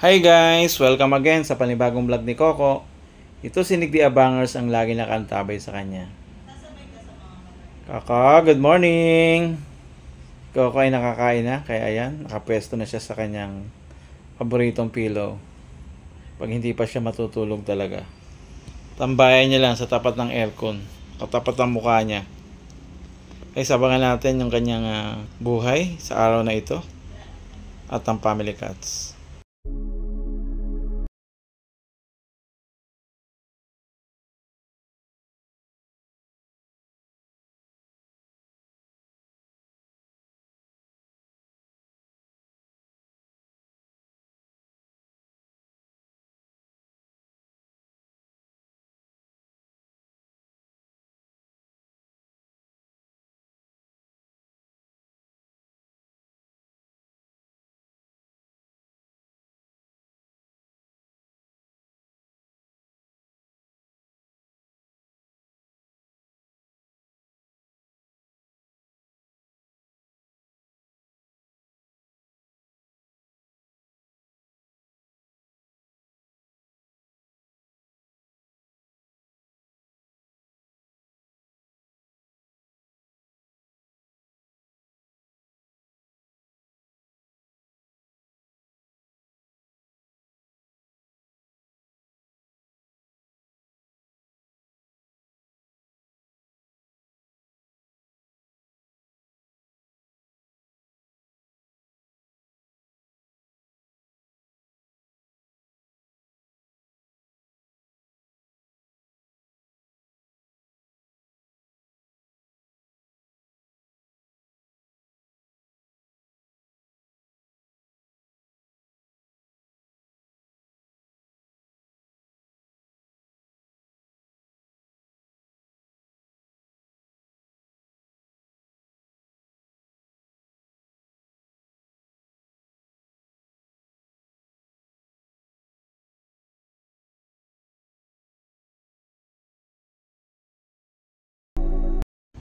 Hi guys! Welcome again sa panibagong vlog ni Coco. Ito si Nick the Abangers ang lagi nakantabay sa kanya. Coco, good morning! Coco ay nakakain na, kaya ayan, nakapwesto na siya sa kanyang paboritong pillow. Pag hindi pa siya matutulog talaga. Tambayan niya lang sa tapat ng aircon, katapat ng mukha niya. Ay sabangan natin yung kanyang buhay sa araw na ito at ang family cats.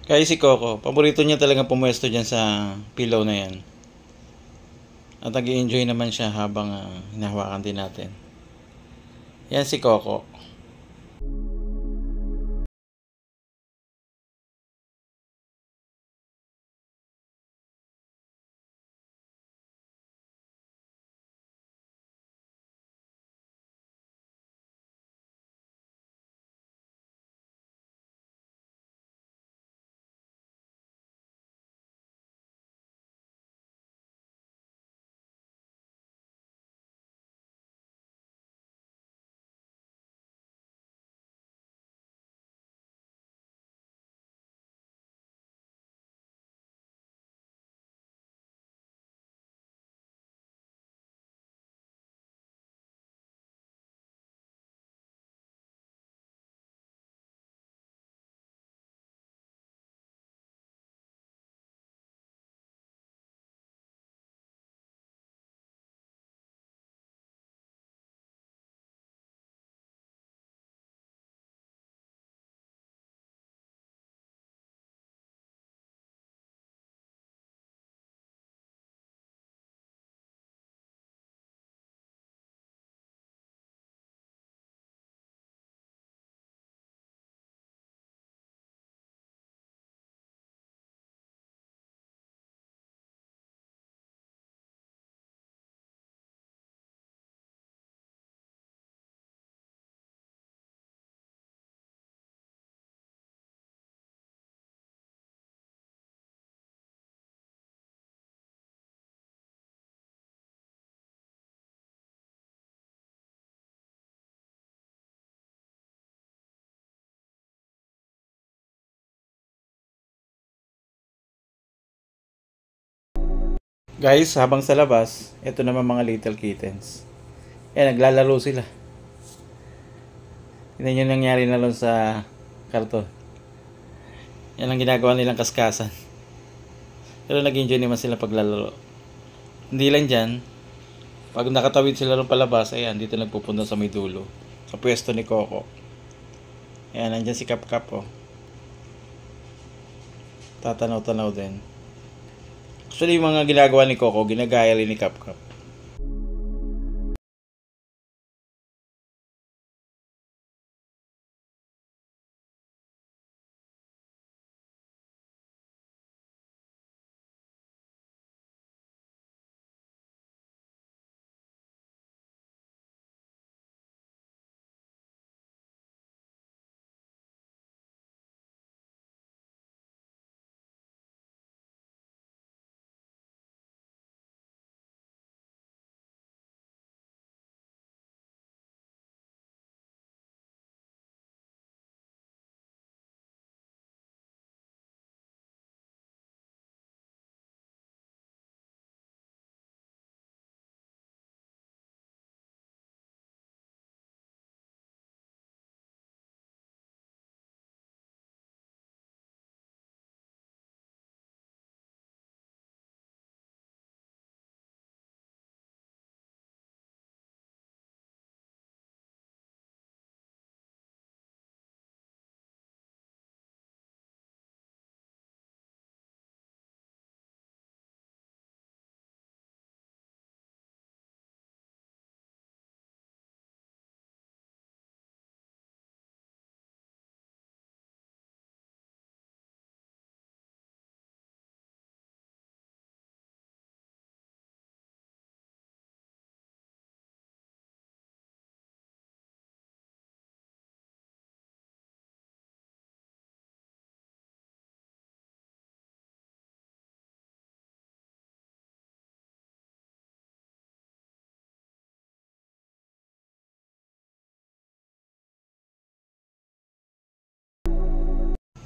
Kaya si Coco, paborito niya talagang pumuesto dyan sa pillow na yan. At nag-i-enjoy naman siya habang hinahawakan din natin. Yan si Coco. Guys, habang sa labas, ito naman mga little kittens. Yan, naglalaro sila. Tignan nyo nangyari na lang sa karton. Yan ang ginagawa nilang kaskasan. Pero nag-enjoy naman sila paglalaro. Hindi lang dyan, pag nakatawid sila rin palabas, ayan, dito nagpupunta sa may dulo. Sa pwesto ni Coco. Ayan, nandyan si Kap Kap, oh. Tatanaw-tanaw din. Actually, yung mga ginagawa ni Coco, ginagaya rin ni Kap Kap.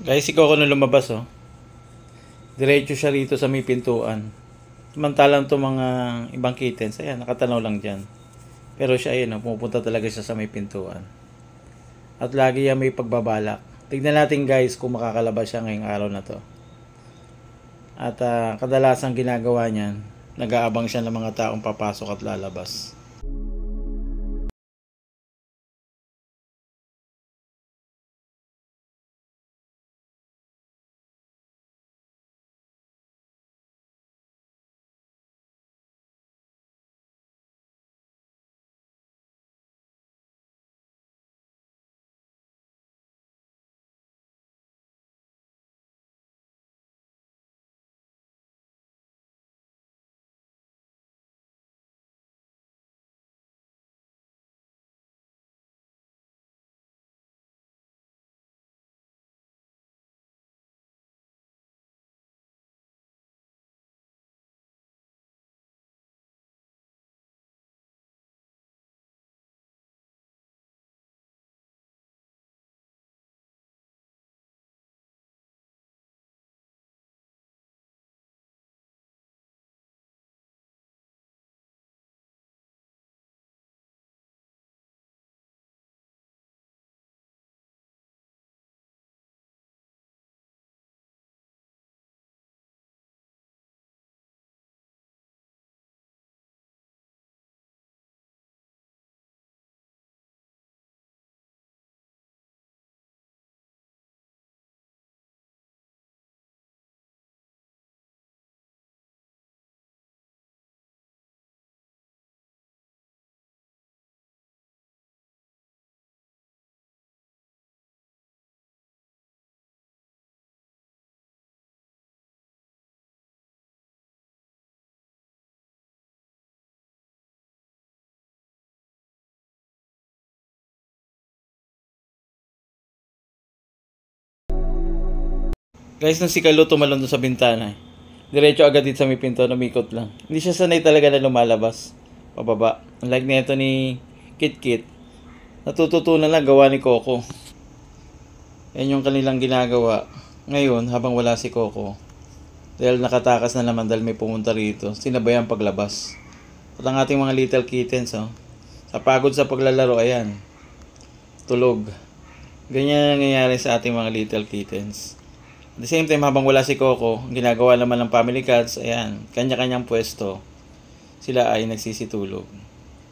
Guys, si Coco na lumabas oh. Diretso siya rito sa may pintuan. Samantalang to mga ibang kittens, ayan, nakatanaw lang dyan. Pero siya ayun, pumupunta talaga siya sa may pintuan. At lagi yan may pagbabalak. Tignan natin guys kung makakalabas siya ngayong araw na to. At kadalasang ginagawa niyan, nag-aabang siya ng mga taong papasok at lalabas. Guys, nung si Kalo tumalon doon sa bintana, diretso agad dito sa may pinto, numikot lang. Hindi siya sanay talaga na lumalabas pababa. Unlike nito ni Kit Kit, natututunan lang gawa ni Coco. Yan yung kanilang ginagawa. Ngayon, habang wala si Coco, dahil nakatakas na naman dahil may pumunta rito, sinabayan paglabas. At ang ating mga little kittens, oh, sa pagod sa paglalaro, ayan, tulog. Ganyan ang nangyayari sa ating mga little kittens. At the same time, habang wala si Coco, ginagawa naman ng family cats, ayan, kanya-kanyang pwesto. Sila ay nagsisitulog.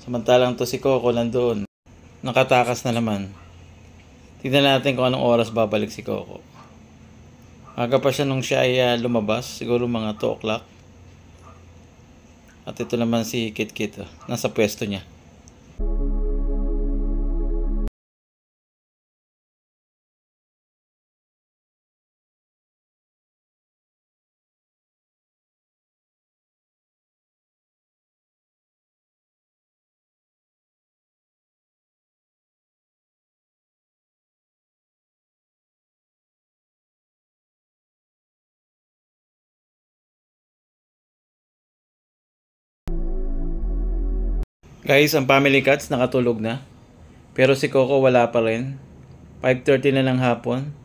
Samantalang to si Coco nandoon, nakatakas na naman. Tignan natin kung anong oras babalik si Coco. Aga pa siya nung siya ay lumabas, siguro mga 2 o'clock. At ito naman si Kit Kit, nasa pwesto niya. Guys, ang family cats nakatulog na. Pero si Coco wala pa rin. 5:30 na ng hapon.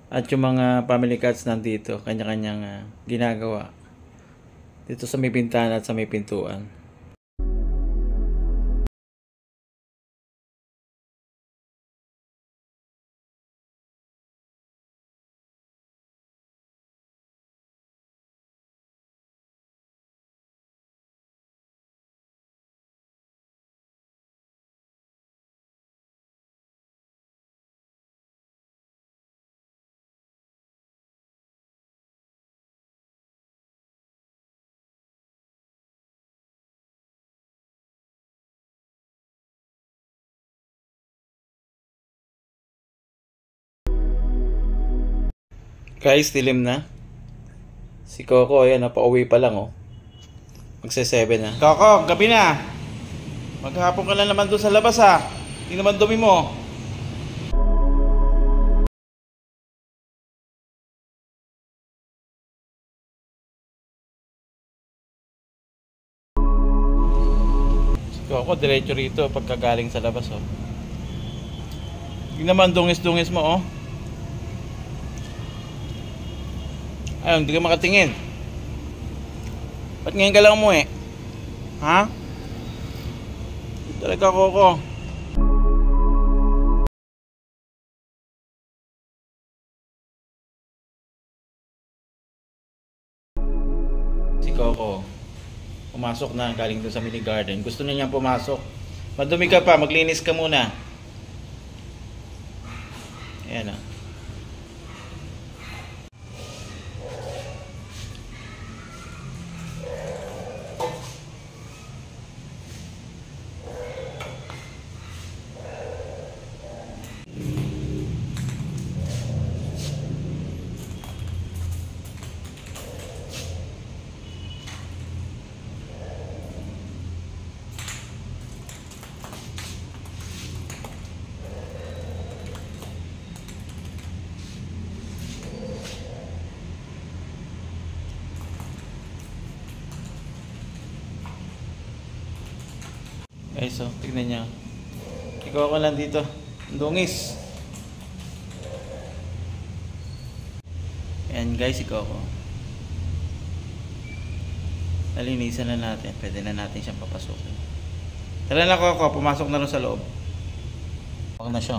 At yung mga family cats nandito, kanya-kanyang ginagawa. Dito sa may bintana at sa may pintuan. Guys, dilim na. Si Coco, ayan, pauwi pa lang, oh. Magse-7 na. Coco, gabi na. Maghapon ka na naman doon sa labas, ha. Hindi naman dumi mo. Si Coco, diretso rito pagkagaling sa labas, oh. Hindi naman dungis-dungis mo, oh. Ayun, hindi ka makatingin. Ba't ngayon ka lang umuwi? Ha? Talaga, Coco. Si Coco, pumasok na galing doon sa mini garden. Gusto na niyang pumasok. Madumi ka pa, maglinis ka muna. Ayan o. Guys, so, tignan niya. Ikaw ako lang dito. Ang dungis. Ayan guys, ikaw ako. Nalinisan na natin. Pwede na natin siyang papasukin. Tara na, Coco. Pumasok na rin sa loob. Huwag na siya.